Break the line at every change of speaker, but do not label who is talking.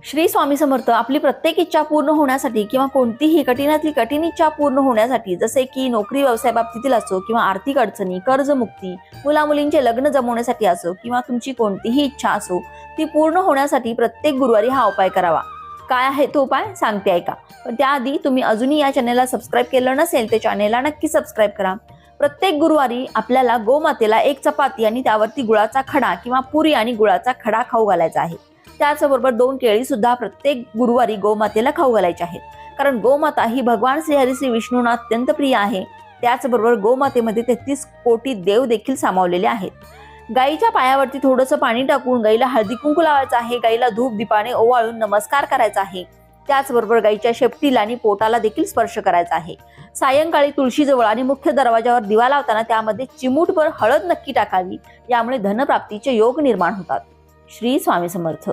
श्री स्वामी समर्थ. आपली प्रत्येक इच्छा पूर्ण होण्यासाठी किंवा कोणतीही कठीणातली कठीण इच्छा पूर्ण होण्यासाठी, जसे की नोकरी व्यवसाय बाबतीतील असो किंवा आर्थिक अडचणी, कर्जमुक्ती, मुलामुलींचे लग्न जमवण्यासाठी असो किंवा तुमची कोणतीही इच्छा असो ती पूर्ण होण्यासाठी प्रत्येक गुरुवारी हा उपाय करावा. काय आहे तो उपाय सांगते ऐका. पण त्याआधी तुम्ही अजूनही या चॅनलला सबस्क्राईब केलं नसेल तर चॅनलला नक्की सबस्क्राईब करा. प्रत्येक गुरुवारी आपल्याला गोमातेला एक चपाती आणि त्यावरती गुळाचा खडा किंवा पुरी आणि गुळाचा खडा खाऊ घालायचा आहे. त्याचबरोबर 2 केळी सुद्धा प्रत्येक गुरुवारी गोमातेला खाऊ घालायची आहेत. कारण गोमाता ही भगवान श्रीहरी श्री विष्णूंना अत्यंत प्रिय आहे. त्याचबरोबर गोमातेमध्ये 33 कोटी देव देखील सामावलेले आहेत. गाईच्या पायावरती थोडंसं पाणी टाकून गाईला हळदी कुंकू लावायचं आहे. गाईला धूप दीपाने ओवाळून नमस्कार करायचा आहे. त्याचबरोबर गाईच्या शेपटीला आणि पोटाला देखील स्पर्श करायचा आहे. सायंकाळी तुळशीजवळ आणि मुख्य दरवाजावर दिवा लावताना त्यामध्ये चिमूटभर हळद नक्की टाकावी. यामुळे धनप्राप्तीचे योग निर्माण होतात. श्री स्वामी समर्थ.